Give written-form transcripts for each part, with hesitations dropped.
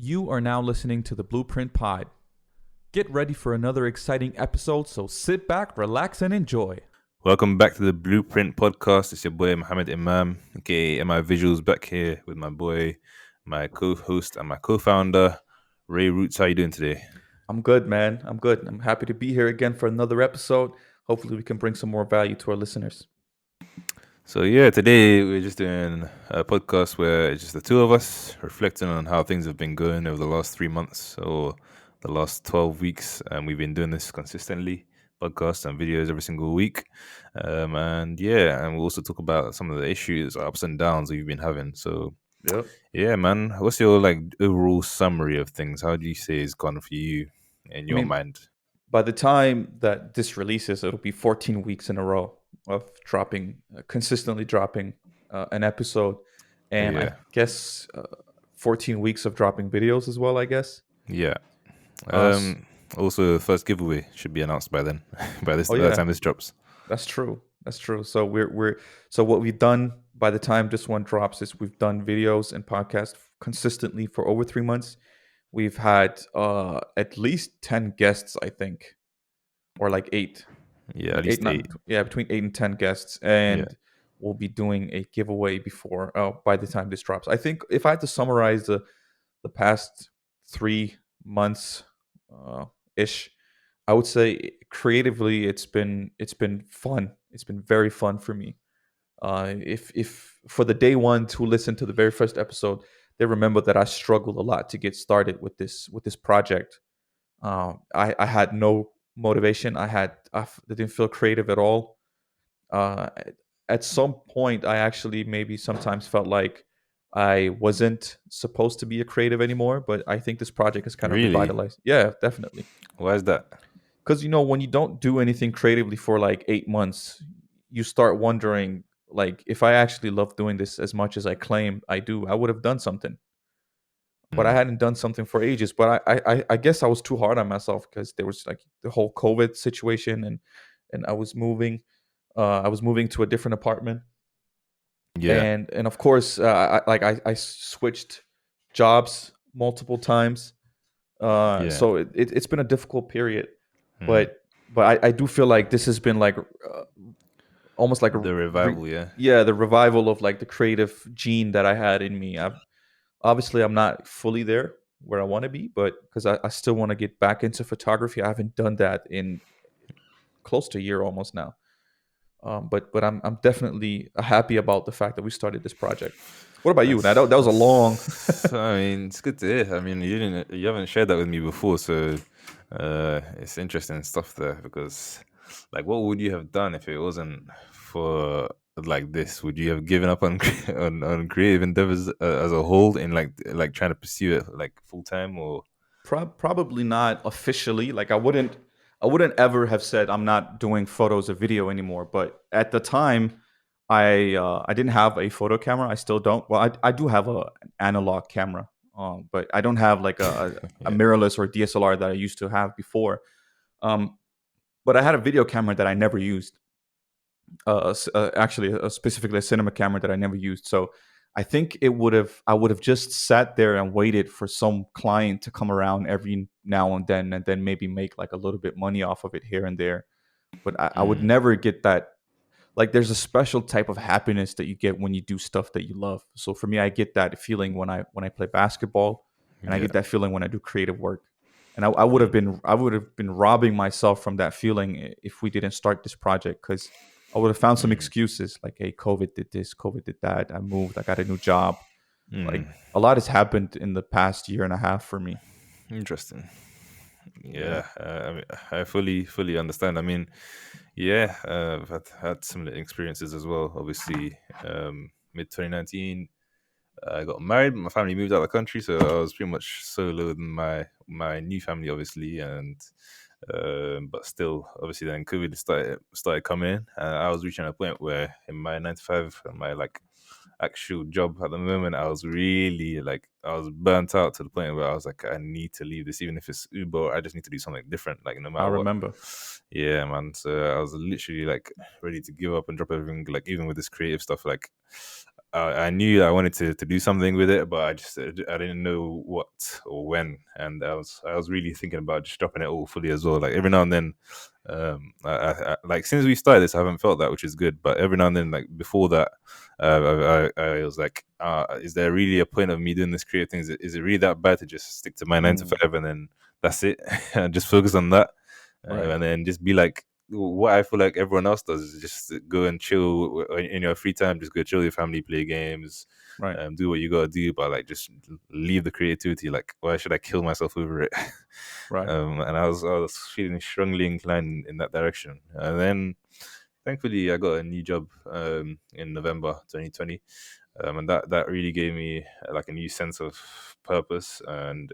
You are now listening to the Bluprint Pod. Get ready for another exciting episode, so sit back, relax, and enjoy. Welcome back to the Bluprint Podcast. It's your boy Mohammed Imam, aka Mivisuals, back here with my boy, my co-host and my co-founder, Ray Roots. How you doing today? I'm good, man. I'm good. I'm happy to be here again for another episode. Hopefully, we can bring some more value to our listeners. So yeah, today we're just doing a podcast where it's just the two of us reflecting on how things have been going over the last 3 months or the last 12 weeks. And we've been doing this consistently, podcasts and videos every single week. And we'll also talk about some of the issues, ups and downs that we've been having. So Yep. yeah, man, what's your overall summary of things? How do you say it's gone for you in your mind? By the time that this releases, it'll be 14 weeks in a row of consistently dropping an episode. And I guess 14 weeks of dropping videos as well, I guess. Yeah. Also, the first giveaway should be announced by then, by the time this drops. That's true. So so what we've done by the time this one drops is we've done videos and podcasts consistently for over 3 months. We've had at least 10 guests, I think, or like 8. Yeah, at least 8. Between 8 and 10 guests, and we'll be doing a giveaway by the time this drops. I think if I had to summarize the past 3 months ish, I would say creatively it's been fun. It's been very fun for me. If for the day ones who listened to the very first episode, they remember that I struggled a lot to get started with this project. I had no motivation. I didn't feel creative at all. At some point, I actually maybe sometimes felt like I wasn't supposed to be a creative anymore. But I think this project has kind of revitalized. Yeah, definitely. Why is that? Because when you don't do anything creatively for like 8 months, you start wondering, like, if I actually love doing this as much as I claim I do, I would have done something. But I hadn't done something for ages. But I guess I was too hard on myself because there was like the whole COVID situation, and I was moving. I was moving to a different apartment. Yeah. And of course, I switched jobs multiple times. So it's been a difficult period. But I do feel like this has been like almost like the revival, the revival of like the creative gene that I had in me. Obviously, I'm not fully there where I want to be, but because I still want to get back into photography. I haven't done that in close to a year almost now. But I'm definitely happy about the fact that we started this project. What about you? That was a long. I mean, it's good to hear. I mean, you haven't shared that with me before, so it's interesting stuff there. Because, like, what would you have done if it wasn't for like this? Would you have given up on creative endeavors as a whole, in like trying to pursue it like full time, or probably not officially? Like, I wouldn't ever have said I'm not doing photos or video anymore. But at the time, I didn't have a photo camera. I still don't. Well, I do have an analog camera, but I don't have like a mirrorless or DSLR that I used to have before. But I had a video camera that I never used. Actually, specifically a cinema camera that I never used. So I think I would have just sat there and waited for some client to come around every now and then maybe make like a little bit money off of it here and there. But I would never get that. Like, there's a special type of happiness that you get when you do stuff that you love. So for me, I get that feeling when I play basketball, and I get that feeling when I do creative work. And I would have been robbing myself from that feeling if we didn't start this project, because I would have found some excuses like, hey, COVID did this, COVID did that. I moved, I got a new job. Like, a lot has happened in the past year and a half for me. Interesting. Yeah, I mean, I fully understand. I mean, I've had similar experiences as well. Obviously, mid 2019, I got married. My family moved out of the country, so I was pretty much solo with my new family, obviously, and but still, obviously, then COVID started coming in, and I was reaching a point where in my 9 to 5, my like actual job at the moment, I was really like, I was burnt out to the point where I was like, I need to leave this, even if it's Uber. I just need to do something different, like no matter what. I remember. Yeah, man. So I was literally like ready to give up and drop everything. Like, even with this creative stuff, like I knew I wanted to do something with it, but I didn't know what or when, and I was really thinking about just dropping it all fully as well. Like every now and then, like since we started this, I haven't felt that, which is good. But every now and then, like before that, I was like, is there really a point of me doing this creative thing? Is it really that bad to just stick to my 9 to 5 and then that's it, and just focus on that, and then just be like, what I feel like everyone else does is just go and chill in your free time. Just go chill with your family, play games, do what you gotta do, but like just leave the creativity. Like, why should I kill myself over it? Right. And I was feeling strongly inclined in that direction. And then, thankfully, I got a new job in November 2020. And that really gave me like a new sense of purpose, and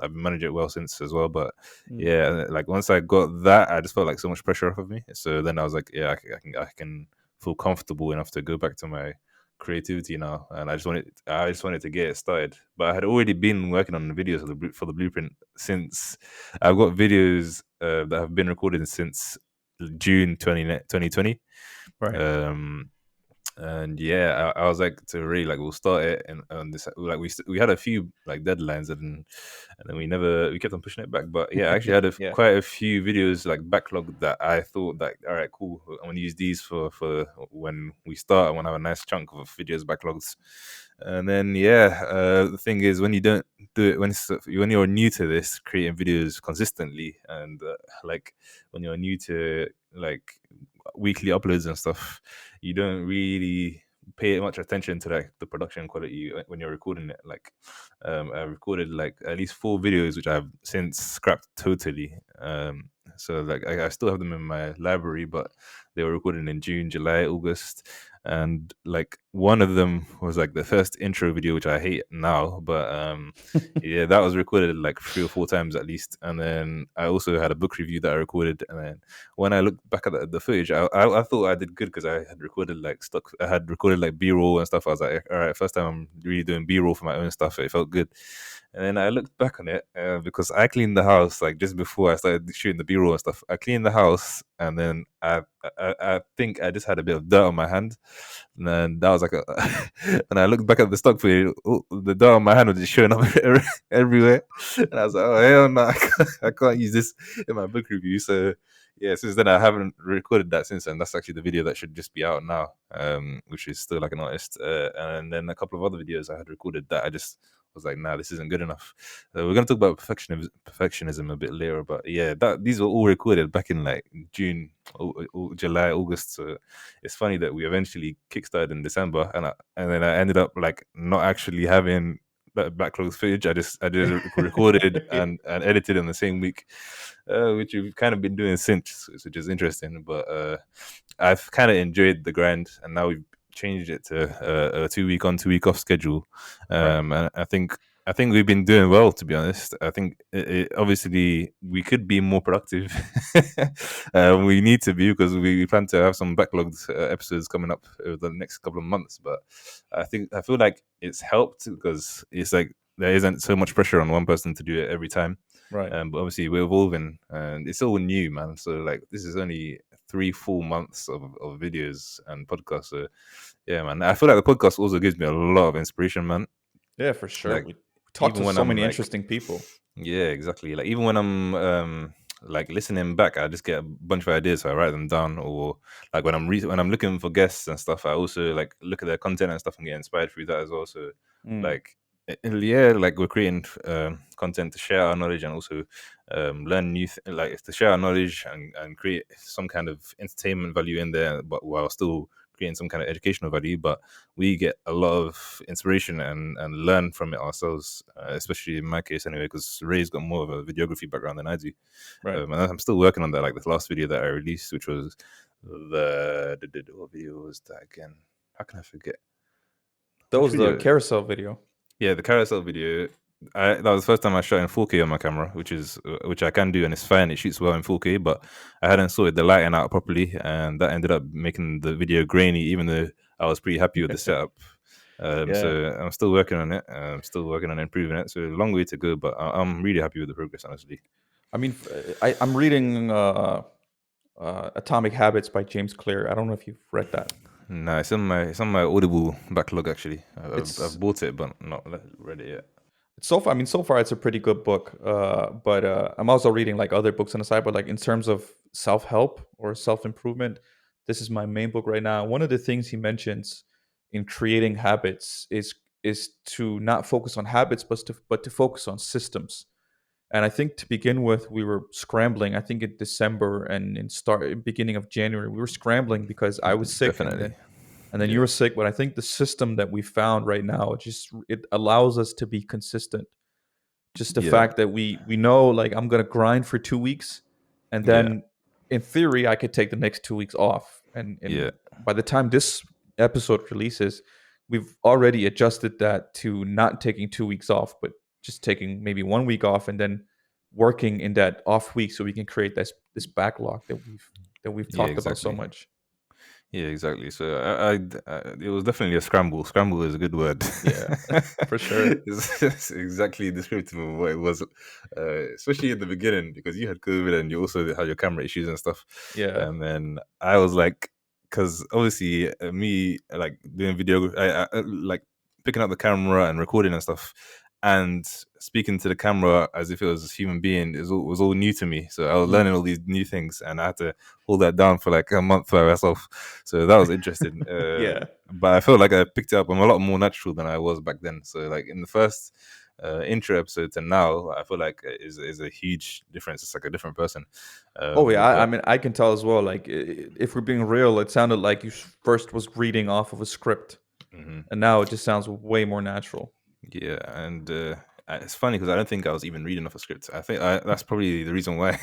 I've managed it well since as well. But yeah, like once I got that, I just felt like so much pressure off of me. So then I was like, yeah, I can feel comfortable enough to go back to my creativity now, and I just wanted to get it started. But I had already been working on the videos for the Bluprint since I've got videos that have been recorded since June 2020. Right. And yeah, I was like to Ray, like we'll start it, and this like we had a few like deadlines, and then we kept on pushing it back. But yeah, I actually had Yeah. quite a few videos like backlogged that I thought that, all right, cool, I'm gonna use these for when we start. I want to have a nice chunk of videos backlogs. And then the thing is, when you don't do it, when you're new to this, creating videos consistently, and like when you're new to like weekly uploads and stuff, you don't really pay much attention to like the production quality when you're recording it. Like I've recorded like at least 4 videos which I've since scrapped totally. So like I still have them in my library, but they were recorded in June, July, August, and like one of them was like the first intro video, which I hate now, but yeah, that was recorded like 3 or 4 times at least. And then I also had a book review that I recorded, and then when I looked back at the footage, I thought I did good because I had recorded like B-roll and stuff. I was like, all right, first time I'm really doing B-roll for my own stuff. It felt good. And then I looked back on it because I cleaned the house like just before I started shooting the B-roll and stuff. I cleaned the house, and then I think I just had a bit of dirt on my hand, and then that was like and I looked back at the stock footage, the dirt on my hand was just showing up everywhere, and I was like, oh hell no, I can't use this in my book review. So yeah, since then I haven't recorded that since, and that's actually the video that should just be out now, which is still like an artist, and then a couple of other videos I had recorded that I just was like, nah, this isn't good enough. We're gonna talk about perfectionism a bit later, but yeah, these were all recorded back in like June, July, August. So it's funny that we eventually kickstarted in December, and then I ended up like not actually having that backlog footage. I just recorded and edited in the same week, which we've kind of been doing since, which is interesting. But I've kind of enjoyed the grind, and now we've changed it to a 2 week on, 2 week off schedule. And I think we've been doing well, to be honest. I think obviously we could be more productive. We need to be, because we plan to have some backlogged episodes coming up over the next couple of months. But I feel like it's helped because it's like there isn't so much pressure on one person to do it every time. Right. But obviously we're evolving, and it's all new, man. So like this is only 3 full months of videos and podcasts. So yeah, man, I feel like the podcast also gives me a lot of inspiration, man. Yeah, for sure. Like, we talk to so many like, interesting people. Yeah, exactly. Like even when I'm like listening back, I just get a bunch of ideas, so I write them down. Or like when I'm looking for guests and stuff, I also like look at their content and stuff and get inspired through that as well. So like yeah, like we're creating content to share our knowledge and also learn new like to share our knowledge and create some kind of entertainment value in there, but while still creating some kind of educational value. But we get a lot of inspiration and learn from it ourselves, especially in my case anyway, because Ray's got more of a videography background than I do. Right. And I'm still working on that, like the last video that I released, which was what video was that again? How can I forget? That was the carousel video. Yeah, the carousel video. That was the first time I shot in 4K on my camera, which I can do, and it's fine. It shoots well in 4K, but I hadn't sorted the lighting out properly, and that ended up making the video grainy, even though I was pretty happy with the setup. So I'm still working on it. I'm still working on improving it. So a long way to go, but I'm really happy with the progress, honestly. I mean, I'm reading Atomic Habits by James Clear. I don't know if you've read that. No, it's on my Audible backlog actually. I've It's bought it but not read it yet. so far. I mean, so far it's a pretty good book. But I'm also reading like other books on the side. But like in terms of self help or self improvement, this is my main book right now. One of the things he mentions in creating habits is to not focus on habits, but to focus on systems. And I think to begin with, we were scrambling. I think in December and beginning of January, we were scrambling because I was sick, and Definitely. then you Yeah. were sick. But I think the system that we found right now, it allows us to be consistent. Just the Yeah. fact that we know, like, I'm gonna grind for 2 weeks, and Yeah. then in theory I could take the next 2 weeks off. And Yeah. by the time this episode releases, we've already adjusted that to not taking 2 weeks off, but just taking maybe 1 week off, and then working in that off week so we can create this backlog that we've Yeah, talked about so exactly. much. Yeah, exactly. So it was definitely a scramble. Scramble is a good word. Yeah, for sure. It's exactly descriptive of what it was, especially in the beginning because you had COVID and you also had your camera issues and stuff. Yeah. And then I was like, because obviously me like doing video, like picking up the camera and recording and stuff, and speaking to the camera as if it was a human being was all new to me. So I was Mm. learning all these new things, and I had to hold that down for like a month by myself. So that was interesting. Yeah. But I felt like I picked it up. I'm a lot more natural than I was back then. So like in the first intro episode to now, I feel like is a huge difference. It's like a different person. Oh yeah, I But mean, I can tell as well. Like, if we're being real, it sounded like you first was reading off of a script, mhm. and now it just sounds way more natural. Yeah, and it's funny because I don't think I was even reading off a script. I think that's probably the reason why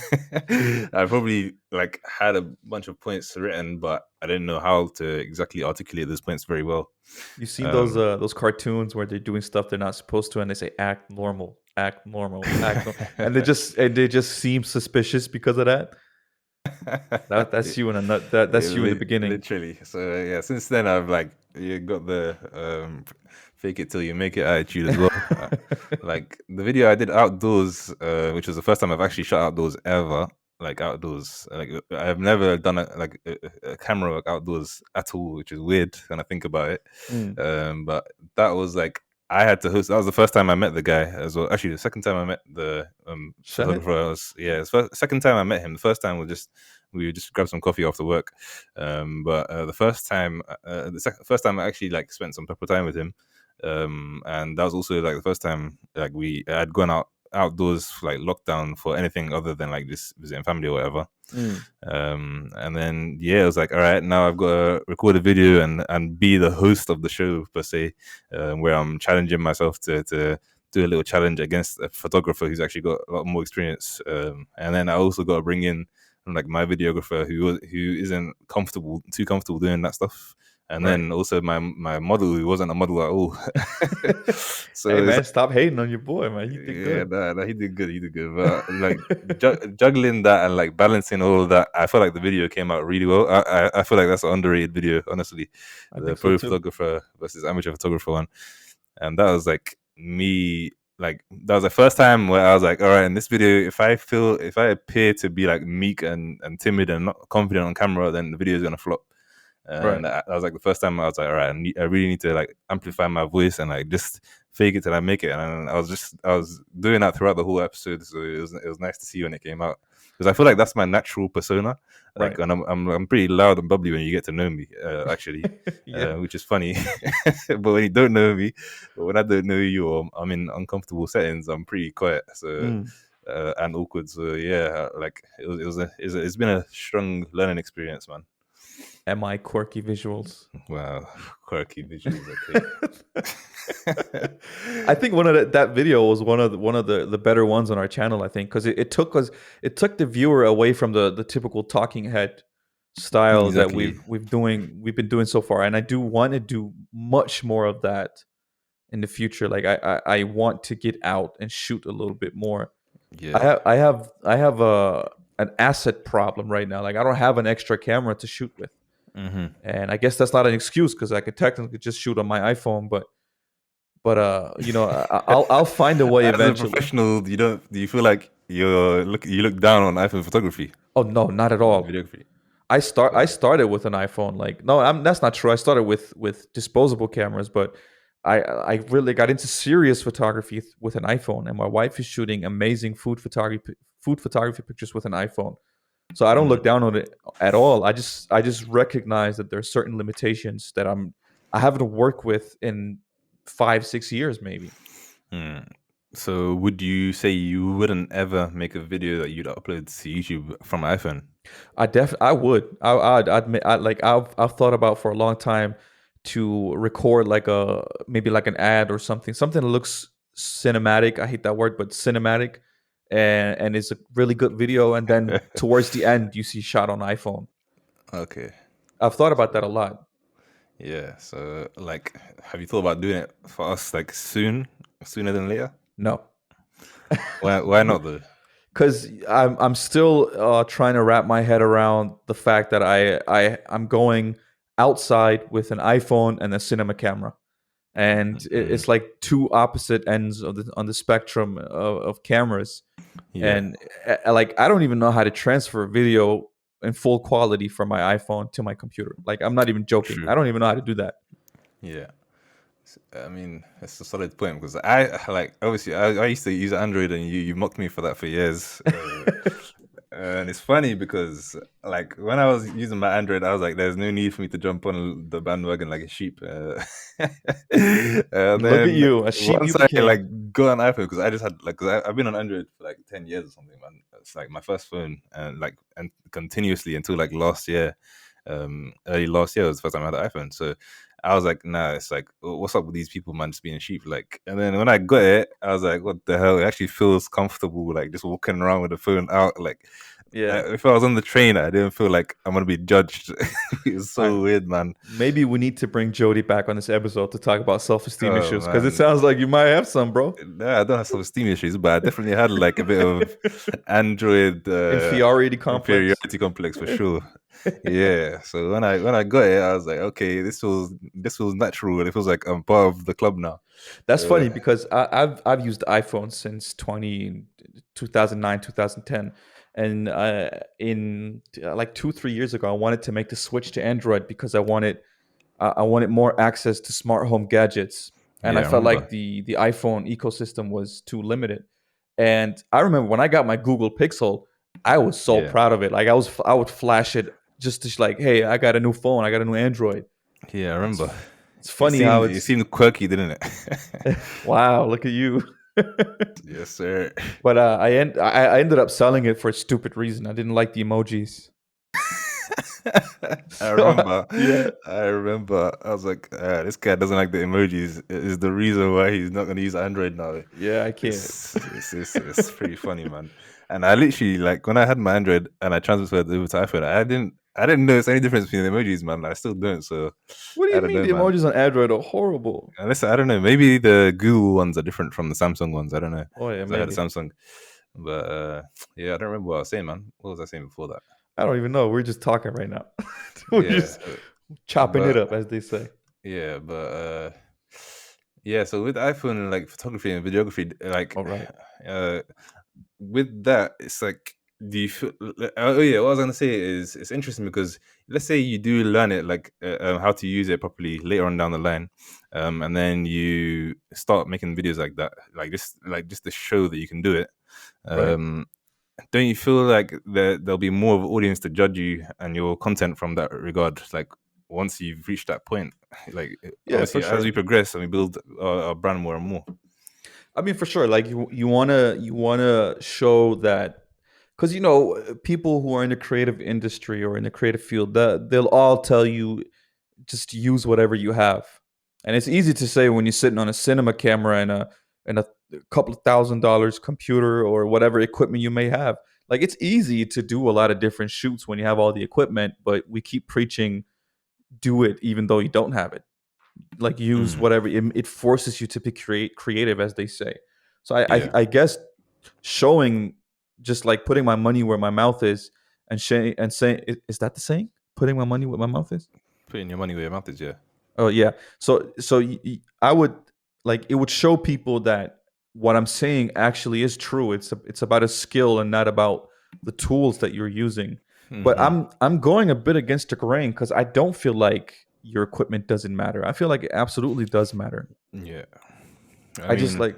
I probably like had a bunch of points written, but I didn't know how to exactly articulate those points very well. You've seen Um, those cartoons where they're doing stuff they're not supposed to, and they say act normal, act normal, and they just seem suspicious because of that. That's you in a nut. That's you in the beginning. literally. So yeah, since then I've like you got the fake it till you make it attitude as well. Like the video I did outdoors, which was the first time I've actually shot outdoors ever. Like outdoors, like I've never done a camera work outdoors at all, which is weird when I think about it. Mm. But that was like I had to host. That was the first time I met the guy as well. Actually, the second time I met the Shahid? photographer was second time I met him. The first time was just we just grabbed some coffee after work. But the first time I actually like spent some proper time with him. And that was also like the first time like I'd gone outdoors for, like lockdown for anything other than like just visiting family or whatever. Mm. And then yeah, it was like, all right, now I've got to record a video and be the host of the show per se, where I'm challenging myself to do a little challenge against a photographer who's actually got a lot more experience. And then I also got to bring in like my videographer who isn't too comfortable doing that stuff. And Right. then also my model who wasn't a model at all. So Hey it's man, stop hating on your boy, man. He did yeah, good. nah, he did good. He did good. But like juggling that and like balancing all of that, I feel like the video came out really well. I feel like that's an underrated video, honestly. I The think so pro too. photographer versus amateur photographer one, and that was like me. Like that was the first time where I was like, all right, in this video, if I appear to be like meek and timid and not confident on camera, then the video is gonna flop. Right. And that was like the first time I was like, all right, I really need to like amplify my voice and like just fake it till I make it. And I was doing that throughout the whole episode, so it was nice to see when it came out because I feel like that's my natural persona. Like, Right. and I'm pretty loud and bubbly when you get to know me, actually, Yeah. which is funny. But when you don't know me, or when I don't know you, or I'm in uncomfortable settings, I'm pretty quiet. So. Mm. And awkward, so yeah, like it's been a strong learning experience, man. Am I quirky visuals? Wow, quirky visuals. Okay. I think that video was one of the better ones on our channel. I think because it took the viewer away from the typical talking head style that Exactly. we've been doing so far, and I do want to do much more of that in the future. Like I want to get out and shoot a little bit more. I Yeah. have I have I have a an asset problem right now. Like I don't have an extra camera to shoot with. Hmm. And I guess that's not an excuse because I could technically just shoot on my iPhone, but I'll find a way As a eventually. professional, do you feel like you look down on iPhone photography, Oh no, not at all. videography? I started with an iPhone. Like, no, that's not true. I started with disposable cameras, but I really got into serious photography with an iPhone, and my wife is shooting amazing food photography pictures with an iPhone. So I don't look down on it at all. I just recognize that there are certain limitations that I haven't worked with in 5-6 years maybe. Hmm. So would you say you wouldn't ever make a video that you'd upload to YouTube from an iPhone? I would. I've thought about for a long time to record like maybe like an ad or something that looks cinematic. I hate that word, but cinematic, and it's a really good video. And then towards the end, you see shot on iPhone. Okay. I've thought about that a lot. Yeah. So, like, have you thought about doing it for us, like, sooner than later? No, Why not though? because I'm still trying to wrap my head around the fact that I'm going outside with an iPhone and a cinema camera, and it's like two opposite ends on the spectrum of cameras. Yeah. And like I don't even know how to transfer video in full quality from my iPhone to my computer. Like, I'm not even joking. True. I don't even know how to do that. Yeah. I mean, it's a solid point because I used to use Android and you mocked me for that for years. And it's funny because like when I was using my Android, I was like, "There's no need for me to jump on the bandwagon like a sheep." Look at you, a sheep. Once You became. I like go on iPhone because I just had like because I've been on Android for like 10 years or something, man. It's like my first phone and continuously until like last year, early last year was the first time I had an iPhone. So I was like, nah, it's like, what's up with these people, man, just being sheep? Like, and then when I got it, I was like, what the hell? It actually feels comfortable, like just walking around with the phone out. Like, Yeah. if I was on the train, I didn't feel like I'm gonna be judged. It's so weird, man. Maybe we need to bring Jody back on this episode to talk about self-esteem issues, because it Man. sounds like you might have some, bro. Nah, I don't have self-esteem issues, but I definitely had like a bit of Android Inferiority complex for sure. Yeah. So when I got it, I was like, okay, this feels natural, and it feels like I'm part of the club now. That's funny because I've used iPhone since 2009, 2010. And in like 2-3 years ago, I wanted to make the switch to Android because I wanted more access to smart home gadgets, and Yeah, I I felt remember. like the iPhone ecosystem was too limited. And I remember when I got my Google Pixel, I was so Yeah. proud of it. Like I would flash it just to like, hey, I got a new phone, I got a new Android. Yeah, I remember. It's funny how it's It seemed quirky, didn't it? wow, look at you. Yes, sir. But I ended up selling it for a stupid reason. I didn't like the emojis. I remember. Yeah. I remember. I was like, this guy doesn't like the emojis. Is the reason why he's not gonna use Android now. Yeah, I can't. It's pretty funny, man. And I literally like when I had my Android and I transferred over to iPhone, I didn't notice any difference between the emojis, man. I still don't. So What do I you don't mean know, the man. emojis on Android are horrible? Unless I don't know, maybe the Google ones are different from the Samsung ones. I don't know. Oh yeah, 'Cause I had a maybe. Samsung, but yeah, I don't remember what I was saying, man. What was I saying before that? I don't even know. We're just talking right now. We're Yeah, just chopping it but up, as they say. yeah, but yeah. So with iPhone and like photography and videography, like All right. with that, it's like, do you feel? Oh yeah, what I was gonna say is it's interesting because let's say you do learn it like how to use it properly later on down the line, and then you start making videos like that, like just to show that you can do it. Right. Don't you feel like there'll be more of an audience to judge you and your content from that regard? Like once you've reached that point, like Yeah, for obviously as sure. we progress and we build our brand more and more. I mean, for sure. Like you wanna show that, because people who are in the creative industry or in the creative field, they'll all tell you just use whatever you have, and it's easy to say when you're sitting on a cinema camera and a couple of $1,000 computer or whatever equipment you may have. Like, it's easy to do a lot of different shoots when you have all the equipment, but we keep preaching do it even though you don't have it. Like, use Mm, whatever. It forces you to be creative, as they say. So yeah. I guess showing, just like putting my money where my mouth is, and saying, is that the saying? Putting my money where my mouth is. Putting your money where your mouth is, yeah. Oh yeah. So I would, like, it would show people that what I'm saying actually is true. It's about a skill and not about the tools that you're using. But I'm going a bit against the grain because I don't feel like your equipment doesn't matter. I feel like it absolutely does matter. Yeah. I just like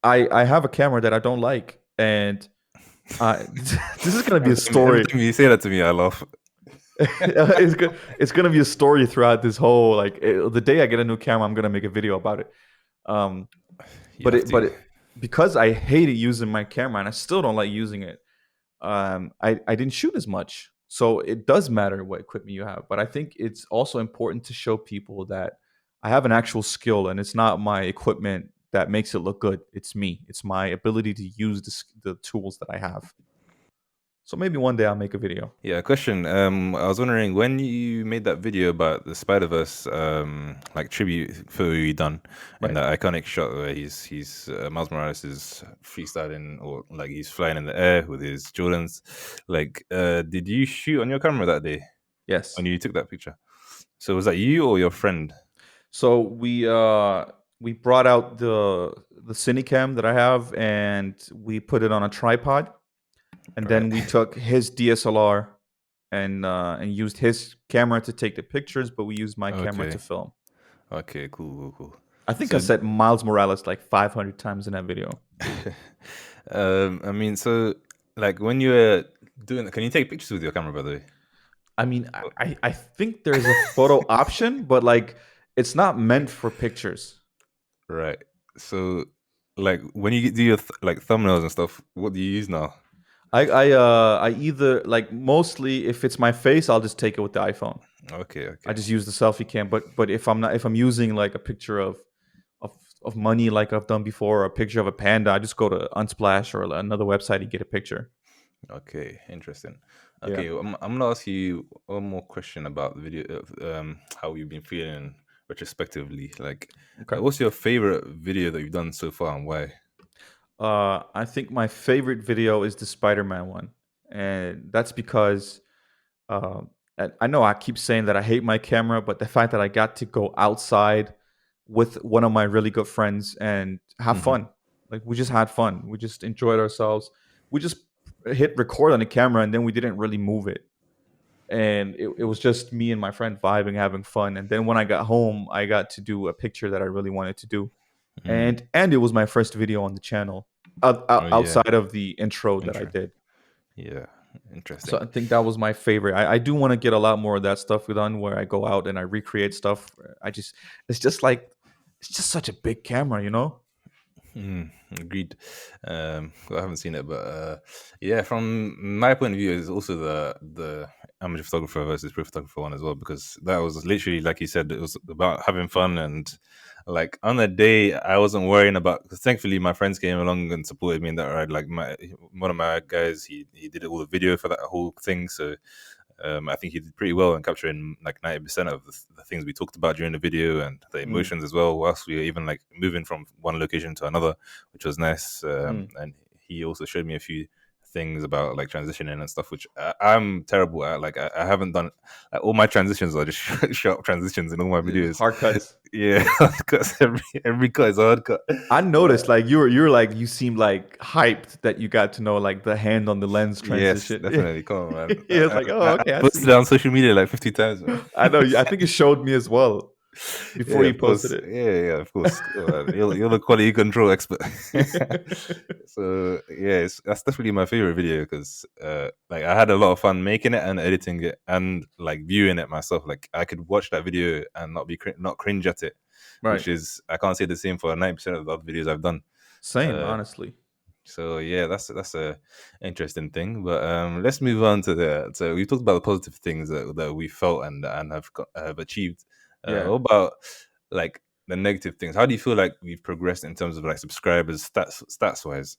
I have a camera that I don't like, and this is gonna be a story. Every time you say that to me, I laugh. It's gonna be a story throughout this whole the day I get a new camera, I'm gonna make a video about it. Because I hated using my camera and I still don't like using it. I didn't shoot as much, so it does matter what equipment you have. But I think it's also important to show people that I have an actual skill, and it's not my equipment that makes it look good. It's me. It's my ability to use the tools that I have. So maybe one day I'll make a video. Yeah, question. I was wondering when you made that video about the Spider-Verse, like tribute photo you done, and that iconic shot where he's Miles Morales is freestyling or like he's flying in the air with his Jordans. Like, did you shoot on your camera that day? Yes. When you took that picture. So was that you or your friend? So we brought out the Cinecam that I have, and we put it on a tripod. And then we took his DSLR and used his camera to take the pictures, but we used my camera to film. Okay, cool. I think I said Miles Morales like 500 times in that video. I mean, so like when you were doing, can you take pictures with your camera, by the way? I mean, I think there's a photo option, but like it's not meant for pictures. Right. So like when you do your thumbnails and stuff, what do you use now? I either like mostly if it's my face, I'll just take it with the iPhone. Okay. I just use the selfie cam. But if I'm using like a picture of money like I've done before, or a picture of a panda, I just go to Unsplash or another website and get a picture. Okay, interesting. Okay, I'm gonna ask you one more question about the video, how you've been feeling retrospectively. Like, what's your favorite video that you've done so far, and why? I think my favorite video is the Spider-Man one, and that's because I know I keep saying that I hate my camera, but the fact that I got to go outside with one of my really good friends and have fun, like we just had fun, we just enjoyed ourselves, we just hit record on the camera and then we didn't really move it, and it was just me and my friend vibing, having fun. And then when I got home, I got to do a picture that I really wanted to do. And it was my first video on the channel outside of the intro that I did. Yeah, interesting. So I think that was my favorite. I do want to get a lot more of that stuff done, where I go out and I recreate stuff. It's just such a big camera, you know? Agreed. I haven't seen it, but yeah, from my point of view, it's also the amateur photographer versus pro photographer one as well, because that was literally, like you said, it was about having fun. And like on the day, I wasn't worrying about, because thankfully my friends came along and supported me in that ride. Like one of my guys, he did all the video for that whole thing, so I think he did pretty well in capturing like 90% of the things we talked about during the video, and the emotions as well, whilst we were even like moving from one location to another, which was nice. And he also showed me a few things about like transitioning and stuff, which I'm terrible at. Like I haven't done, like, all my transitions are just sharp transitions in all my videos. Hard cuts. Yeah, hard cuts. Every cut is a hard cut. I noticed like you seemed like hyped that you got to know like the hand on the lens transition. Yes, definitely. Come on, man. Yeah, it's like, oh, okay. I posted it on social media like 50 times. Man. I know. I think you showed me as well before you posted it. Yeah, of course. You're the quality control expert. So yeah, that's definitely my favorite video, because like I had a lot of fun making it and editing it and like viewing it myself. Like I could watch that video and not cringe at it, right? Which is, I can't say the same for 90% of the other videos I've done. Same, honestly. So yeah, that's a interesting thing. But let's move on to so we talked about the positive things that we felt and have achieved. What about like the negative things? How do you feel like we've progressed in terms of like subscribers stats wise?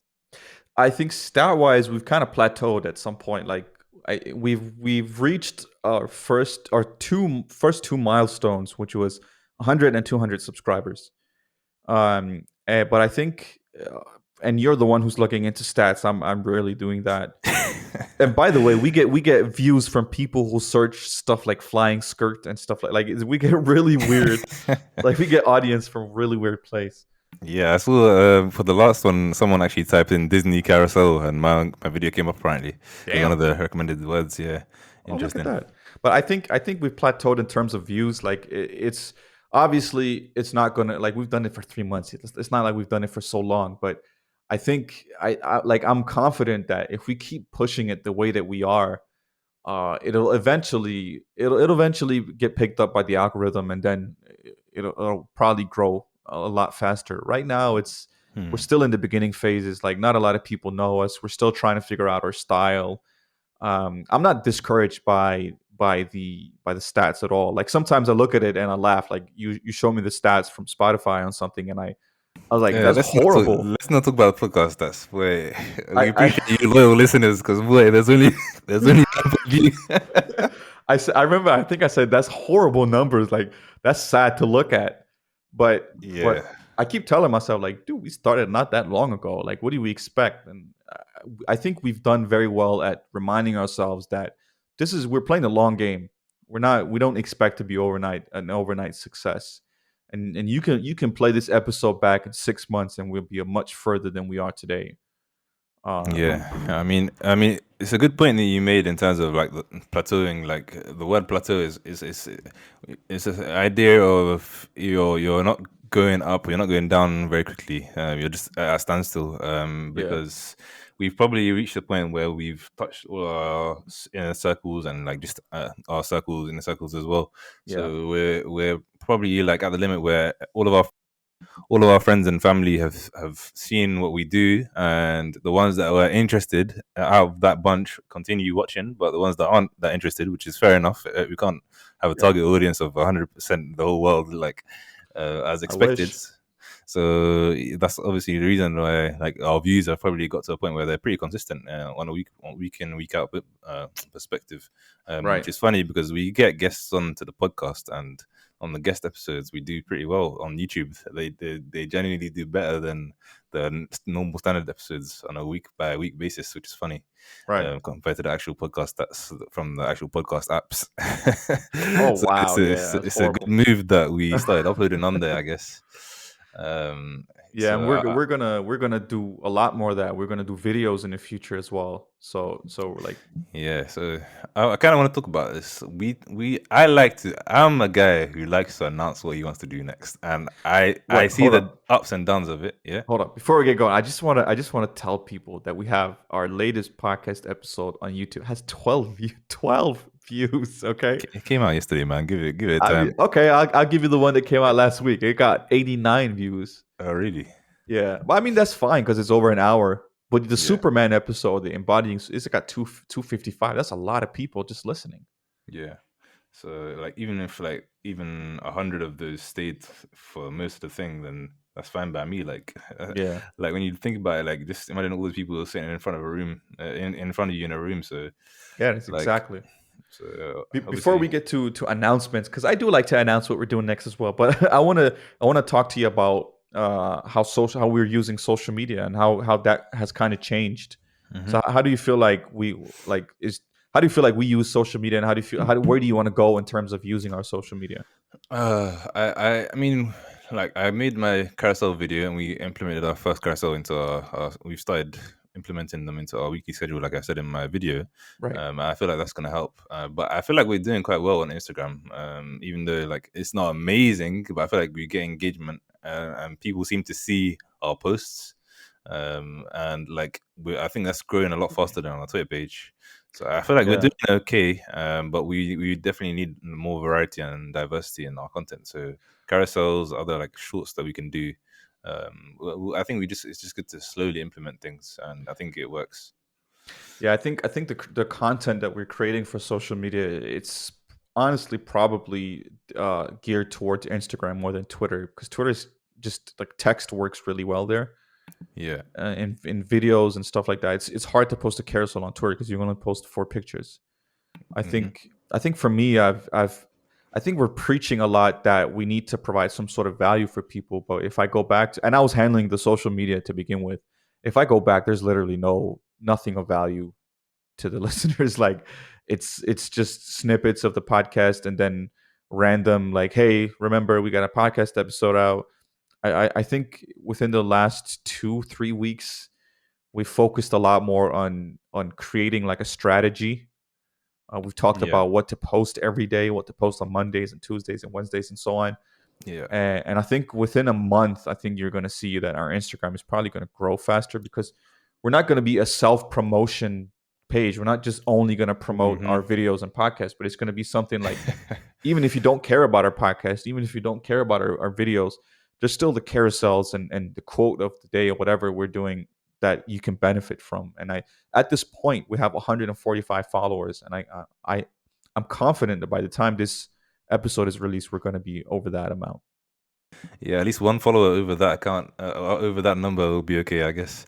I think stat wise we've kind of plateaued at some point. Like we've reached our first two milestones, which was 100 and 200 subscribers. But I think and you're the one who's looking into stats. I'm rarely doing that. And by the way, we get views from people who search stuff like flying skirt and stuff like we get really weird. Like we get audience from really weird place. Yeah, I saw for the last one, someone actually typed in Disney carousel, and my video came up apparently. It was one of Damn. the recommended words. Yeah, Oh, look at interesting. that. But I think we've plateaued in terms of views. Like it's obviously it's not gonna like we've done it for 3 months. It's not like we've done it for so long. But I think I'm confident that if we keep pushing it the way that we are, it'll eventually get picked up by the algorithm, and then it'll probably grow a lot faster. Right now, we're Hmm. still in the beginning phases. Like not a lot of people know us. We're still trying to figure out our style. I'm not discouraged by the stats at all. Like sometimes I look at it and I laugh. Like you show me the stats from Spotify on something, and I was like, Yeah, that's horrible. let's not talk about podcast. That's way we I appreciate you loyal listeners because boy, there's only one per view. I remember I think I said that's horrible numbers. Like that's sad to look at. But Yeah, I keep telling myself like, dude, we started not that long ago. Like, what do we expect? And I think we've done very well at reminding ourselves that we're playing a long game. We don't expect to be an overnight success. And you can play this episode back in 6 months and we'll be a much further than we are today. Uh, yeah. I mean, it's a good point that you made in terms of like the plateauing. Like the word plateau is an idea of you're not going up, you're not going down very quickly. You're just at a standstill. yeah, Because we've probably reached a point where we've touched all our inner circles and like just our circles, inner circles as well. yeah, So we're probably like at the limit where all of our friends and family have seen what we do, and the ones that were interested out of that bunch continue watching, but the ones that aren't that interested, which is fair enough, we can't have a yeah. target audience of 100% the whole world like as I expected. wish. So that's obviously the reason why like our views have probably got to a point where they're pretty consistent on a week in week out perspective, Right. which is funny because we get guests onto the podcast, and on the guest episodes we do pretty well on YouTube. They genuinely do better than the normal standard episodes on a week by week basis, which is funny Right. compared to the actual podcast that's from the actual podcast apps. Oh So wow, yeah, that's it's a good horrible. move that we started uploading on there, I guess. Um, Yeah, and so we're gonna do a lot more of that. We're gonna do videos in the future as well. So like, yeah, so I kind of want to talk about this. I'm a guy who likes to announce what he wants to do next, and I wait, see hold the up, ups and downs of it. Yeah, hold up. Before we get going, I just wanna tell people that we have our latest podcast episode on YouTube has 12 views. Okay, it came out yesterday, man. Give it I mean, time. okay, I'll give you the one that came out last week. It got 89 views. Oh, really? Yeah, but I mean that's fine because it's over an hour. But the Yeah, Superman episode, the embodying, it's got 255. That's a lot of people just listening. yeah. So like even if like even 100 of those stayed for most of the thing, then that's fine by me. Like Yeah. like when you think about it, like just imagine all those people sitting in front of a room, in front of you in a room. So Yeah, that's like exactly. so Before we obviously. get to announcements, because I do like to announce what we're doing next as well. But I wanna talk to you about how we're using social media and how that has kind of changed. Mhm. So how do you feel like how do you feel like we use social media, and where do you want to go in terms of using our social media? I mean, like I made my carousel video and we implemented our first carousel into we've started implementing them into our weekly schedule, like I said in my video. Right. I feel like that's gonna help. But I feel like we're doing quite well on Instagram, even though like it's not amazing, but I feel like we get engagement and people seem to see our posts. And like I think that's growing a lot faster than on our Twitter page. So I feel like we're Yeah. doing okay, but we definitely need more variety and diversity in our content. So carousels, other like shorts that we can do. I think it's just good to slowly implement things, and I think it works. Yeah, I think the content that we're creating for social media, it's honestly probably geared towards Instagram more than Twitter, because Twitter's just like text works really well there. Yeah. In videos and stuff like that. It's hard to post a carousel on Twitter because you only post 4 pictures. I Hmm. think I think for me, I think we're preaching a lot that we need to provide some sort of value for people. But if I go back to, and I was handling the social media to begin with, if I go back, there's literally nothing of value to the listeners. Like it's just snippets of the podcast and then random like, hey, remember we got a podcast episode out. I think within the last 2-3 weeks, we focused a lot more on creating like a strategy. We've talked Yeah. about what to post every day, what to post on Mondays and Tuesdays and Wednesdays and so on. Yeah. And I think within a month, I think you're going to see that our Instagram is probably going to grow faster, because we're not going to be a self-promotion page. We're not just only going to promote our videos and podcasts, but it's going to be something like, even if you don't care about our podcast, even if you don't care about our videos, there's still the carousels and the quote of the day or whatever we're doing that you can benefit from. And at this point, we have 145 followers, and I'm confident that by the time this episode is released, we're going to be over that amount. Yeah, at least one follower over that account, over that number will be okay, I guess.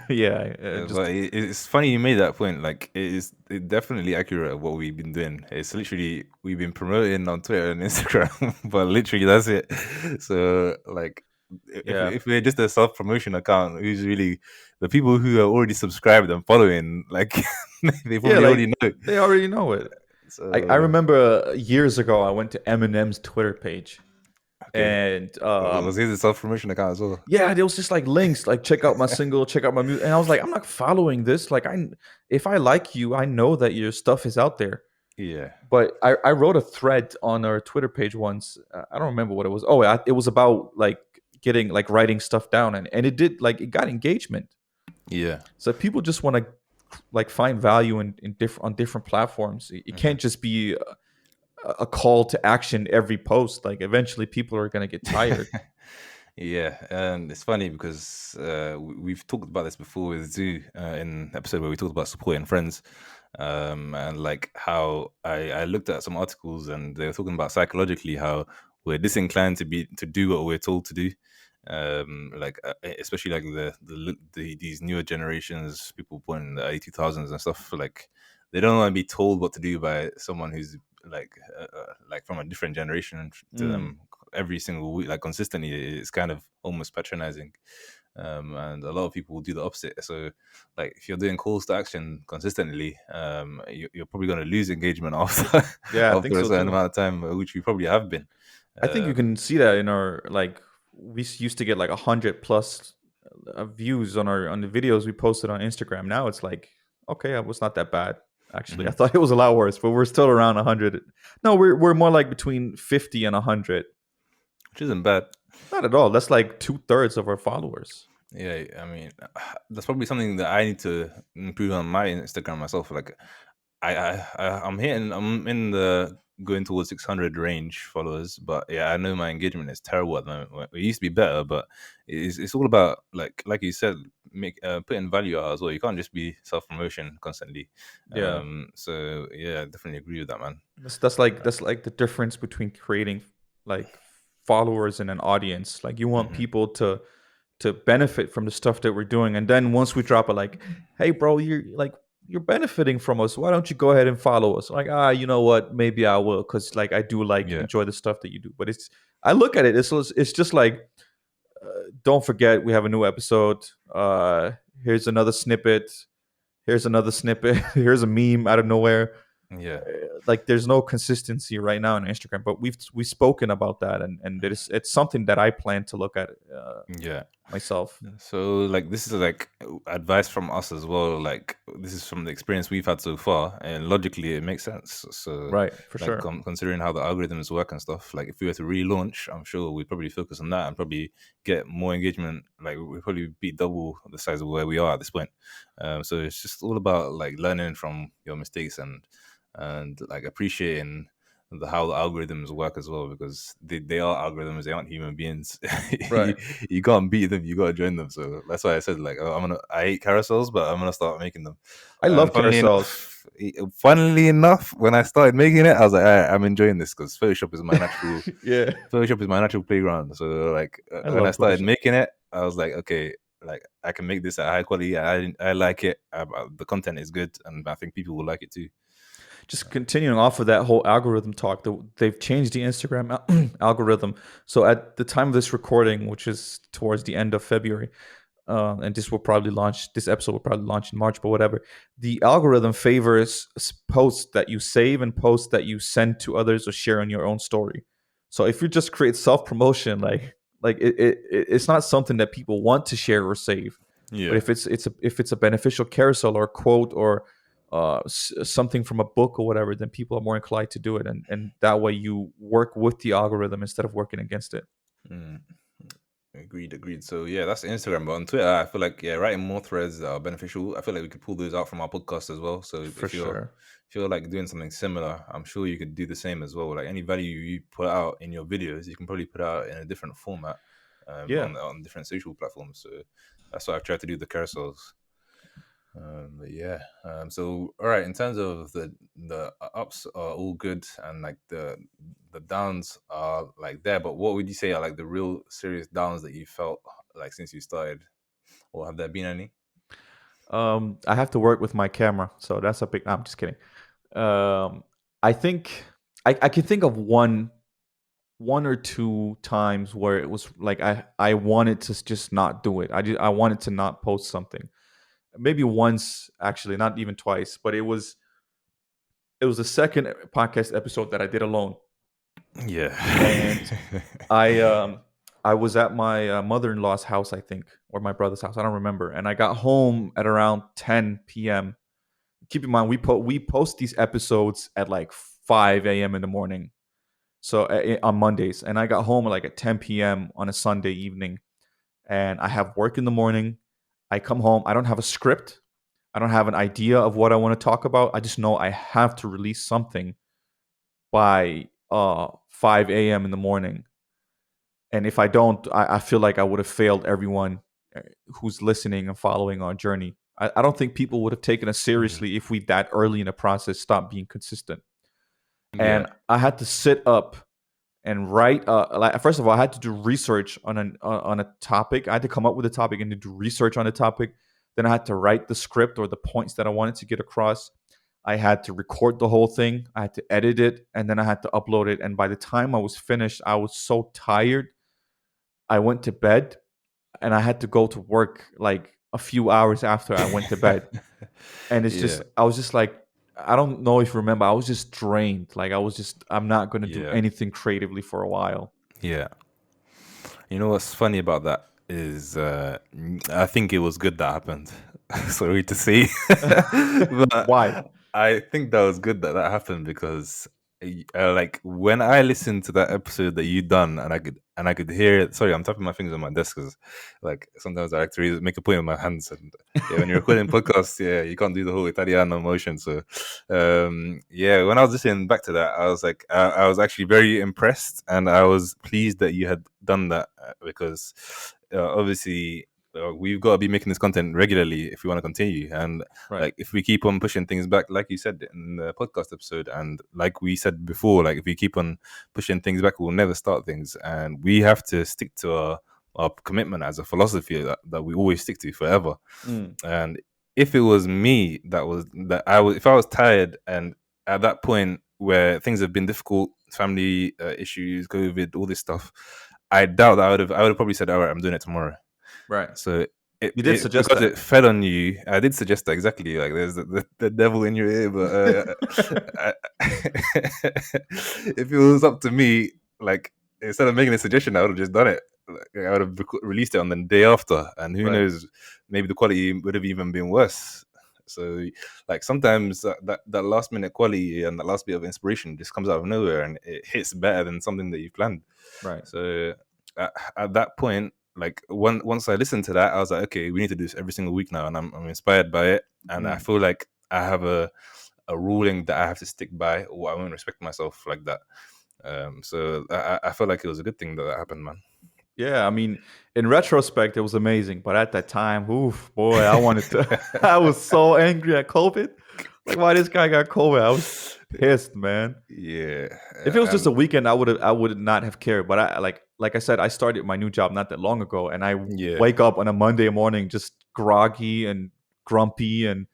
It's funny you made that point. Like, it's definitely accurate of what we've been doing. It's literally, we've been promoting on Twitter and Instagram, but literally that's it. So, like, if we're just a self-promotion account, who's really the people who are already subscribed and following, like, they probably already know. They already know it. So, I remember years ago, I went to Eminem's Twitter page. Okay. And was his a self-promotion account as well? Yeah, there was just like links, like check out my single, check out my music, and I was like, I'm not following this. Like, if I like you, I know that your stuff is out there. Yeah. But I wrote a thread on our Twitter page once. I don't remember what it was. It was about like getting like writing stuff down, and it got engagement. Yeah. So people just want to like find value on different platforms. It can't just be a call to action every post. Like, eventually people are going to get tired. Yeah, and it's funny because we've talked about this before with Zoo in an episode where we talked about supporting friends, and like how I looked at some articles and they were talking about psychologically how we're disinclined to do what we're told to do, especially like these newer generations, people born in the early 2000s and stuff. Like, they don't want to be told what to do by someone who's like from a different generation to them every single week, like consistently. It's kind of almost patronizing, and a lot of people will do the opposite. So, like, if you're doing calls to action consistently, you're probably going to lose engagement after after a certain amount of time, which we probably have been. I think you can see that in our, like, we used to get like 100+ views on the videos we posted on Instagram. Now it's like, okay, it was not that bad. Actually, I thought it was a lot worse, but we're still around 100. No, we're more like between 50 and 100, which isn't bad. Not at all. That's like 2/3 of our followers. Yeah, I mean, that's probably something that I need to improve on my Instagram myself. Like, I'm in the going towards 600 range followers, but yeah, I know my engagement is terrible at the moment. It used to be better, but it's all about like you said, putting value out as well. You can't just be self-promotion constantly. Yeah. So yeah, I definitely agree with that, man. That's like the difference between creating like followers and an audience. Like, you want people to benefit from the stuff that we're doing, and then once we drop it, like, hey bro, you're benefiting from us, why don't you go ahead and follow us? Like, you know what, maybe I will, because like I do enjoy the stuff that you do. But I look at it, it's just like, don't forget we have a new episode, here's another snippet, here's a meme out of nowhere. Yeah, like, there's no consistency right now on Instagram, but we've spoken about that, and it's something that I plan to look at myself. So like, this is like advice from us as well. Like, this is from the experience we've had so far, and logically it makes sense. So right, for like, sure. Considering how the algorithms work and stuff, like if we were to relaunch, I'm sure we'd probably focus on that and probably get more engagement. Like, we'd probably be double the size of where we are at this point. So it's just all about like learning from your mistakes and like appreciating how the algorithms work as well, because they are algorithms, they aren't human beings. Right. you can't beat them, you gotta join them. So that's why I said, like, I hate carousels, but I'm gonna start making them. I love carousels. Funnily enough, when I started making it, I was like, all right, I'm enjoying this, because Photoshop is my natural Photoshop is my natural playground. So like, when I started making it, I was like, okay, like, I can make this at high quality. I like it. The content is good, and I think people will like it too. Just continuing off of that whole algorithm talk, they've changed the Instagram algorithm. So at the time of this recording, which is towards the end of February, and this episode will probably launch in March, but whatever, the algorithm favors posts that you save and posts that you send to others or share on your own story. So if you just create self-promotion, like Like it's not something that people want to share or save. But Yeah. if it's a beneficial carousel or a quote or something from a book or whatever, then people are more inclined to do it, and that way you work with the algorithm instead of working against it. Mm. Agreed. So yeah, that's Instagram. But on Twitter, I feel like writing more threads are beneficial. I feel like we could pull those out from our podcast as well. So For sure. if you're like doing something similar, I'm sure you could do the same as well. Like any value you put out in your videos, you can probably put out in a different format Yeah. on different social platforms. So that's what I've tried to do with the carousels. But yeah. So all right, in terms of the ups are all good and like the downs are like there, but what would you say are like the real serious downs that you felt like since you started, or have there been any? I have to work with my camera, so that's a big. No, I'm just kidding. I think I can think of one or two times where it was like I wanted to just not do it. I wanted to not post something. Maybe once, actually, not even twice, but it was the second podcast episode that I did alone. Yeah. And I was at my mother-in-law's house, I think, or my brother's house. I don't remember. And I got home at around 10 p.m. Keep in mind, we post these episodes at like 5 a.m. in the morning. So on Mondays, and I got home like at 10 p.m. on a Sunday evening, and I have work in the morning. I come home. I don't have a script. I don't have an idea of what I want to talk about. I just know I have to release something by 5 a.m. in the morning. And if I don't, I feel like I would have failed everyone who's listening and following our journey. I don't think people would have taken us seriously if we that early in the process stopped being consistent. Yeah. And I had to sit up and write. Like, first of all, I had to do research on a topic. I had to come up with a topic and to do research on a topic. Then I had to write the script or the points that I wanted to get across. I had to record the whole thing. I had to edit it, and then I had to upload it. And by the time I was finished, I was so tired. I went to bed, and I had to go to work like a few hours after I went to bed. And it's just, I was just like, I don't know if you remember, I was just drained. Like I'm not going to do anything creatively for a while. Yeah. You know what's funny about that is I think it was good that happened. Sorry to say. But why? I think that was good that happened because like when I listened to that episode that you done and I could hear it. Sorry, I'm tapping my fingers on my desk because like sometimes I like to make a point with my hands, and when you're recording podcasts, you can't do the whole Italiano motion. So when I was listening back to that, I was like, I was actually very impressed, and I was pleased that you had done that because obviously we've got to be making this content regularly if we want to continue. And like if we keep on pushing things back, like you said in the podcast episode, and like we said before, like if we keep on pushing things back, we'll never start things. And we have to stick to our commitment as a philosophy that we always stick to forever. And if it was me if I was tired and at that point where things have been difficult, family issues, COVID, all this stuff, I doubt that I would have probably said, all right, I'm doing it tomorrow. Right. So you did suggest because that. it fell on you. I did suggest that exactly. Like there's the devil in your ear, but if it was up to me, like instead of making a suggestion, I would have just done it. Like, I would have released it on the day after, and who knows, maybe the quality would have even been worse. So like sometimes that last minute quality and that last bit of inspiration just comes out of nowhere, and it hits better than something that you planned. Right. So at that point, like once I listened to that, I was like, okay, we need to do this every single week now, and I'm inspired by it, and I feel like I have a ruling that I have to stick by, or I won't respect myself like that. So I feel like it was a good thing that happened, man. Yeah, I mean, in retrospect, it was amazing, but at that time, oof, boy, I wanted to. I was so angry at COVID. Like, why this guy got COVID? I was pissed, man. Yeah. If it was just a weekend, I would not have cared. But I like I said, I started my new job not that long ago, and I wake up on a Monday morning just groggy and grumpy, and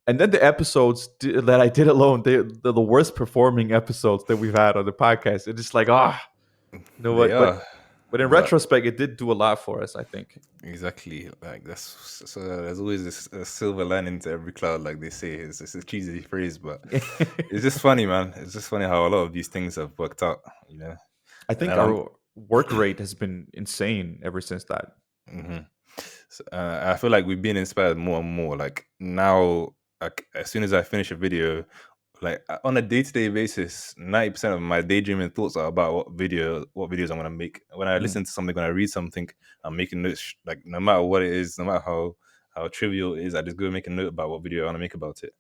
then the episodes that I did alone, they're the worst performing episodes that we've had on the podcast. It's just like, you know what? But in retrospect, it did do a lot for us, I think. Exactly. Like there's always a silver lining to every cloud, like they say. It's a cheesy phrase, but it's just funny, man. It's just funny how a lot of these things have worked out, you know. I think work rate has been insane ever since that. Hmm. So, I feel like we've been inspired more and more. Like now, like as soon as I finish a video, like on a day-to-day basis, 90% of my daydreaming thoughts are about what videos I'm gonna make. When I Mm, listen to something, when I read something, I'm making notes. Like no matter what it is, no matter how trivial it is, I just go make a note about what video I want to make about it.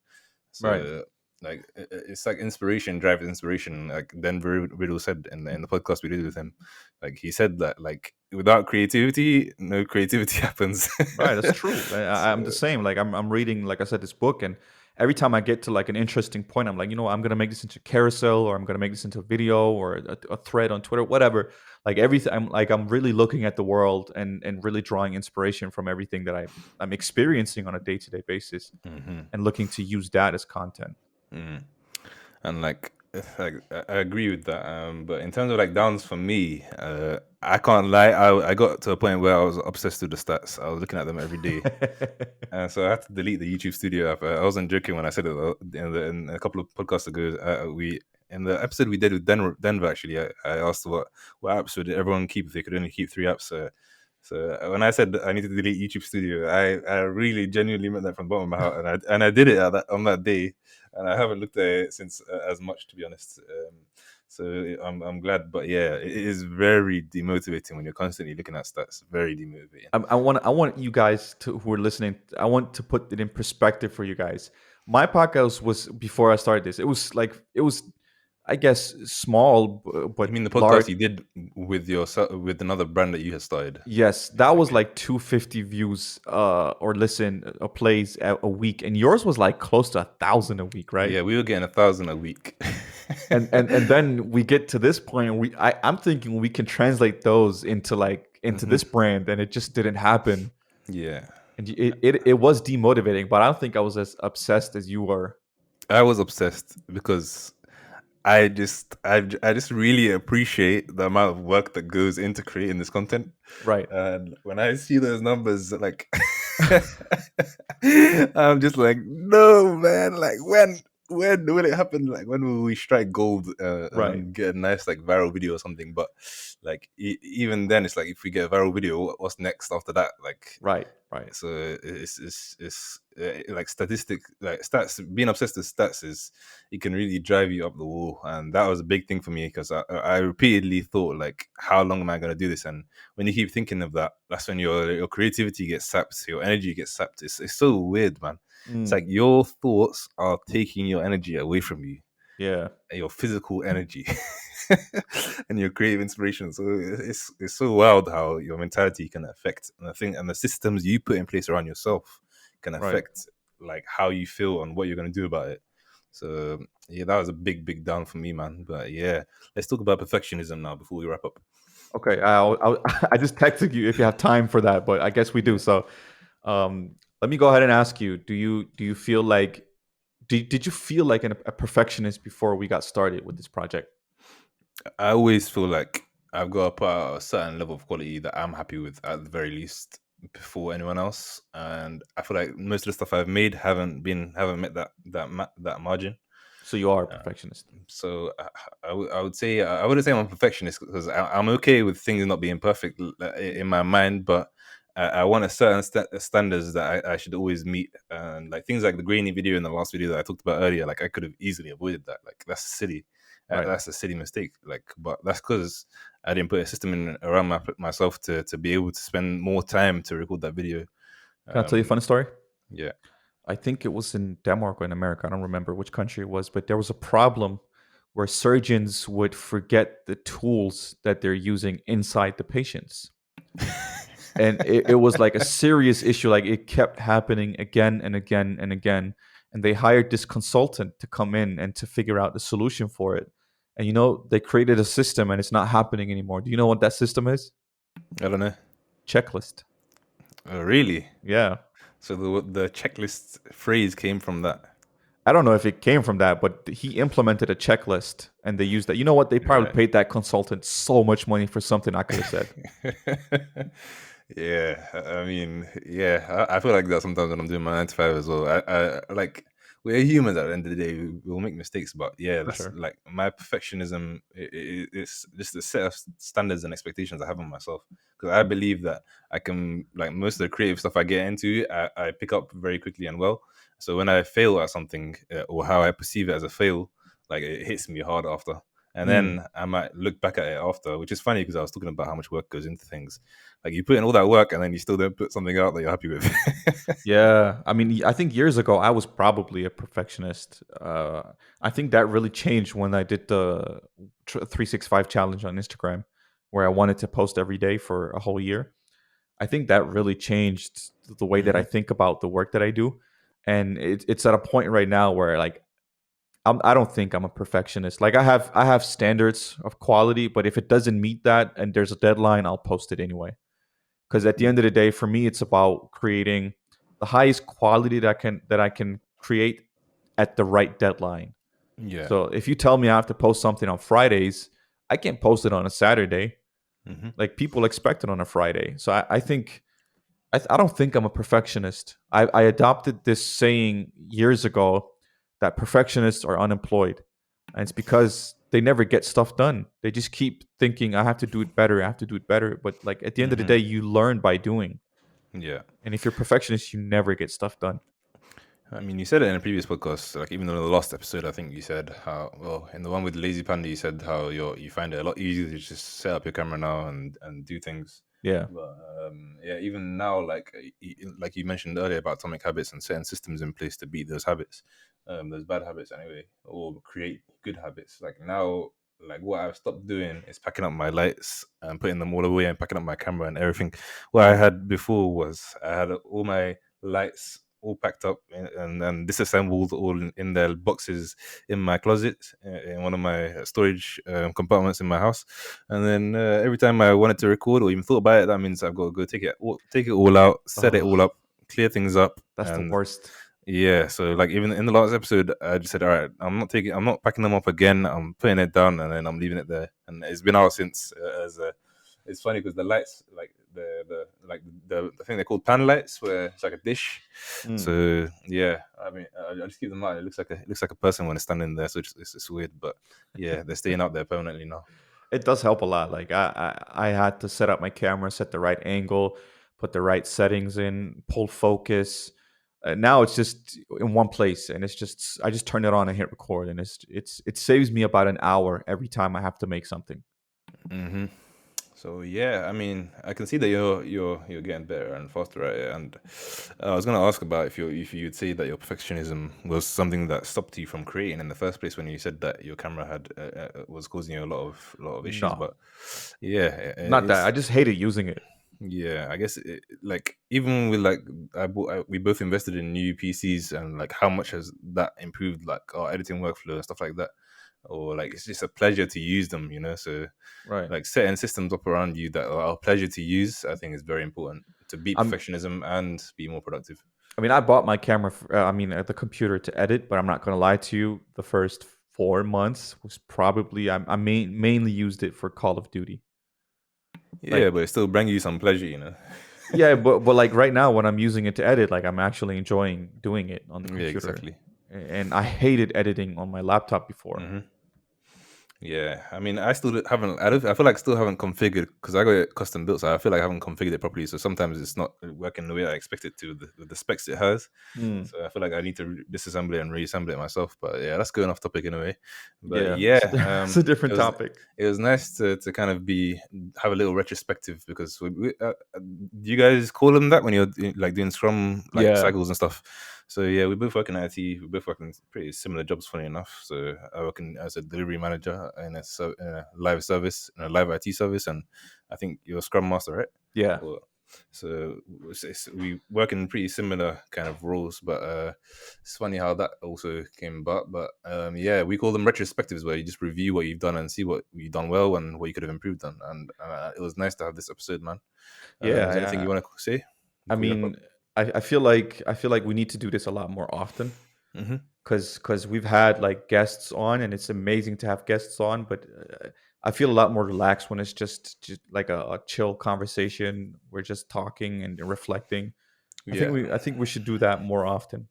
right. So like it's like inspiration drives inspiration. Like Denver Riddle said in the podcast we did with him, like he said that like without creativity, no creativity happens. Right, that's true. I'm the So same. Like I'm reading, like I said, this book, and every time I get to like an interesting point, I'm like, I'm gonna make this into carousel, or I'm gonna make this into a video, or a thread on Twitter, whatever. Like everything, I'm really looking at the world and really drawing inspiration from everything that I'm experiencing on a day to day basis, mhm. and looking to use that as content. Mm. And like I agree with that. But in terms of like downs for me, I can't lie. I got to a point where I was obsessed with the stats. I was looking at them every day, and so I had to delete the YouTube Studio app. I wasn't joking when I said it in a couple of podcasts ago. We in the episode we did with Denver actually, I asked what apps would everyone keep if they could only keep 3 apps. So when I said I need to delete YouTube Studio, I really genuinely meant that from the bottom of my heart, and I did it on that day, and I haven't looked at it since as much, to be honest. So I'm glad, but yeah, it is very demotivating when you're constantly looking at stats. Very demotivating. I want you guys who are listening. I want to put it in perspective for you guys. My podcast was before I started this. It was, I guess, small You but mean the large. podcast you did with with another brand that you had started? Yes, that was Okay. like 250 views or plays a week, and yours was like close to 1,000 a week, right? Yeah, we were getting 1,000 a week. And then we get to this point, and I'm thinking we can translate those into Hmm. this brand, and it just didn't happen. Yeah. And it was demotivating, but I don't think I was as obsessed as you were. I was obsessed because I just really appreciate the amount of work that goes into creating this content. Right. And when I see those numbers, like I'm just like, no, man. Like when will it happen? Like when will we strike gold Right. and get a nice like viral video or something? But like even then, it's like if we get a viral video, what's next after that? Like Right. Right. so it's like statistic like stats. Being obsessed with stats is it can really drive you up the wall, and that was a big thing for me because I repeatedly thought like, how long am I going to do this? And when you keep thinking of that, that's when your creativity gets sapped, your energy gets sapped. It's so weird, man. It's Mm, like your thoughts are taking your energy away from you, yeah. your physical energy and your creative inspiration. So it's so wild how your mentality can affect, and the systems you put in place around yourself can Right. affect like how you feel and what you're going to do about it. So yeah, that was a big down for me, man. But yeah, let's talk about perfectionism now before we wrap up. Okay. I just texted you if you have time for that, but I guess we do. Yeah. So, um, let me go ahead and ask you: Do you feel like did you feel like a perfectionist before we got started with this project? I always feel like I've got to put out a certain level of quality that I'm happy with at the very least before anyone else, and I feel like most of the stuff I've made haven't met that margin. So you are a Uh, perfectionist. so I would say I wouldn't say I'm a perfectionist because I'm okay with things not being perfect in my mind, but I want a certain standards that I should always meet, and like things like the grainy video in the last video that I talked about earlier, like I could have easily avoided that. Like that's silly. Right. That's a silly mistake. Like, but that's because I didn't put a system in around myself to be able to spend more time to record that video. Can I tell you a Um, funny story? yeah. I think it was in Denmark or in America. I don't remember which country it was, but there was a problem where surgeons would forget the tools that they're using inside the patients. And it was like a serious issue. Like it kept happening again and again and again. And they hired this consultant to come in and to figure out the solution for it. And they created a system and it's not happening anymore. Do you know what that system is? I don't know. Checklist. Really? Yeah. So the checklist phrase came from that. I don't know if it came from that, but he implemented a checklist and they used that. You know what? They probably Right. paid that consultant so much money for something I could have said. Yeah, I mean, yeah, I feel like that sometimes when I'm doing my 9 to 5 as well. I like we're humans at the end of the day. We'll make mistakes, but yeah, For that's sure. like my perfectionism. It's just the set of standards and expectations I have on myself, because I believe that I can, like, most of the creative stuff I get into, I pick up very quickly and well. So when I fail at something, or how I perceive it as a fail, like, it hits me hard after. And Mm. then I might look back at it after, which is funny because I was talking about how much work goes into things. Like, you put in all that work and then you still don't put something out that you're happy with. Yeah, I mean, I think years ago I was probably a perfectionist. I think that really changed when I did the 365 challenge on Instagram, where I wanted to post every day for a whole year. I think that really changed the way that I Hmm. think about the work that I do, and it's at a point right now where, like, I don't think I'm a perfectionist. Like, I have standards of quality, but if it doesn't meet that and there's a deadline, I'll post it anyway. Because at the end of the day, for me, it's about creating the highest quality that I can create at the right deadline. Yeah. So if you tell me I have to post something on Fridays, I can't post it on a Saturday. Hmm. Like, people expect it on a Friday. So I think I don't think I'm a perfectionist. I adopted this saying years ago that perfectionists are unemployed, and it's because they never get stuff done. They just keep thinking, I have to do it better. I have to do it better. But, like, at the end of the Hmm. day, you learn by doing. Yeah. And if you're perfectionist, you never get stuff done. I mean, you said it in a previous podcast, like, even though in the last episode, I think you said how, well, in the one with Lazy Panda, you said how you find it a lot easier to just set up your camera now and do things. Yeah. But yeah, even now, like, like you mentioned earlier about atomic habits and setting systems in place to beat those habits, those bad habits anyway, or create good habits. Like, now, like, what I've stopped doing is packing up my lights and putting them all away and packing up my camera and everything. What I had before was I had all my lights all packed up and disassembled all in their boxes in my closet, in one of my storage compartments in my house. And then every time I wanted to record or even thought about it, that means I've got to go take it all out, set it all Oh, up, clear things up. that's the And worst. yeah, so, like, even in the last episode, I just said, all right, I'm not packing them up again. I'm putting it down and then I'm leaving it there. And it's been out since. It's funny because the lights, like I think they're called pan lights, where it's like a dish. Mm. So yeah, I mean, I just keep them out. It looks like a person when it's standing there, so it's weird, but yeah, they're staying out there permanently now. It does help a lot. Like, I had to set up my camera, set the right angle, put the right settings in, pull focus. Now it's just in one place, and it's just I just turn it on and hit record, and it saves me about an hour every time I have to make something. Hmm. So yeah, I mean, I can see that you're getting better and faster at it. And I was gonna ask about if you'd say that your perfectionism was something that stopped you from creating in the first place, when you said that your camera had was causing you a lot of issues. No, But yeah, not that. I it's just hated using it. yeah. I guess like, even with, like, we both invested in new PCs, and like, how much has that improved, like, our editing workflow and stuff like that? Or, like, it's just a pleasure to use them, you know. So, Right. like, setting systems up around you that are a pleasure to use, I think, is very important to beat I'm. perfectionism and be more productive. I mean, I bought my camera. The computer to edit, but I'm not gonna lie to you. The first 4 months was probably mainly used it for Call of Duty. Yeah, Like, but it still bring you some pleasure, you know. yeah, but like right now when I'm using it to edit, like, I'm actually enjoying doing it on the Yeah, computer. exactly. And I hated editing on my laptop before. Hmm. Yeah, I mean, I still haven't. I feel like I still haven't configured, because I got it custom built, so I feel like I haven't configured it properly. So sometimes it's not working the way I expect it to, with the specs it has. Mm, So I feel like I need to disassemble it and reassemble it myself. But yeah, that's going off topic in a way. But yeah, yeah, it's a different topic. it was nice to kind of have a little retrospective, because do you guys call them that when you're like doing Scrum, like, Yeah, cycles and stuff? So yeah, we both work in IT. We both work in pretty similar jobs, funny enough. So I work as a delivery manager in a live service, in a live IT service, and I think you're a Scrum Master, right? yeah. Or, so we work in pretty similar kind of roles, but it's funny how that also came about. But yeah, we call them retrospectives, where you just review what you've done and see what you've done well and what you could have improved on. And it was nice to have this episode, man. Yeah, Is there anything yeah. you want to say I before we wrap up? mean, I feel like we need to do this a lot more often, Hmm. because we've had, like, guests on, and it's amazing to have guests on, but I feel a lot more relaxed when it's just like a chill conversation. We're just talking and reflecting. I think Yeah. we I think we should do that more often.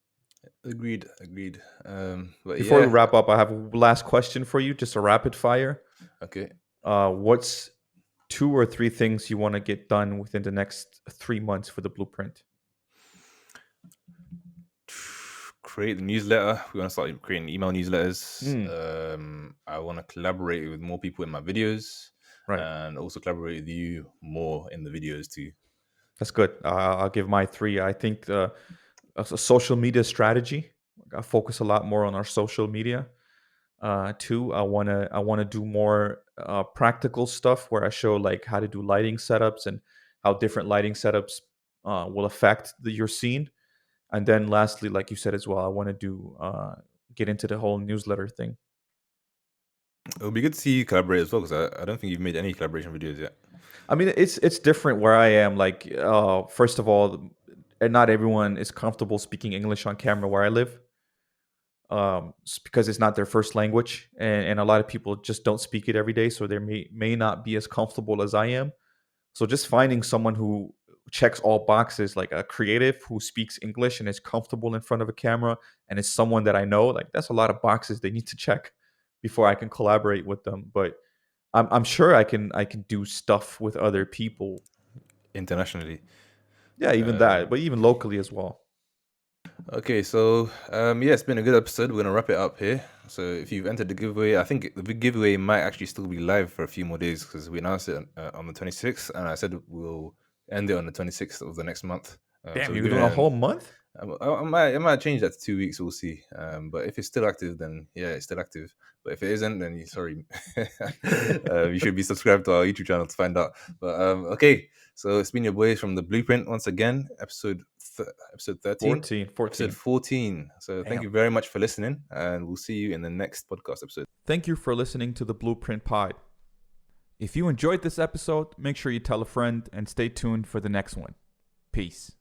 Agreed. But Before we yeah, wrap up, I have a last question for you, just a rapid fire. okay. What's 2 or 3 things you want to get done within the next 3 months for the Bluprint? Create the newsletter. We want to start creating email newsletters. I want to collaborate with more people in my videos, Right. and also collaborate with you more in the videos too. That's good. I'll give my 3. I think a social media strategy. I focus a lot more on our social media. 2, I wanna do more practical stuff where I show like how to do lighting setups and how different lighting setups will affect your scene. And then lastly, like you said as well, I want to do get into the whole newsletter thing. It would be good to see you collaborate as well, because I don't think you've made any collaboration videos yet. I mean, it's different where I am. Like, first of all, not everyone is comfortable speaking English on camera where I live, because it's not their first language, and a lot of people just don't speak it every day, so they may not be as comfortable as I am. So just finding someone who checks all boxes, like a creative who speaks English and is comfortable in front of a camera, and is someone that I know, like that's a lot of boxes they need to check before I can collaborate with them. But I'm sure I can do stuff with other people. Internationally. Yeah, even that, but even locally as well. Okay, so yeah, it's been a good episode. We're gonna wrap it up here. So if you've entered the giveaway, I think the giveaway might actually still be live for a few more days, because we announced it on the 26th, and I said we'll end it on the 26th of the next month. Damn, so you're doing a whole month? I might change that to 2 weeks. We'll see. But if it's still active, then yeah, it's still active. But if it isn't, then sorry, you should be subscribed to our YouTube channel to find out. But okay, so it's been your boys from the Bluprint once again, episode 13, 14. episode 14. So thank you very much for listening, and we'll see you in the next podcast episode. Thank you for listening to the Bluprint Pod. If you enjoyed this episode, make sure you tell a friend and stay tuned for the next one. Peace.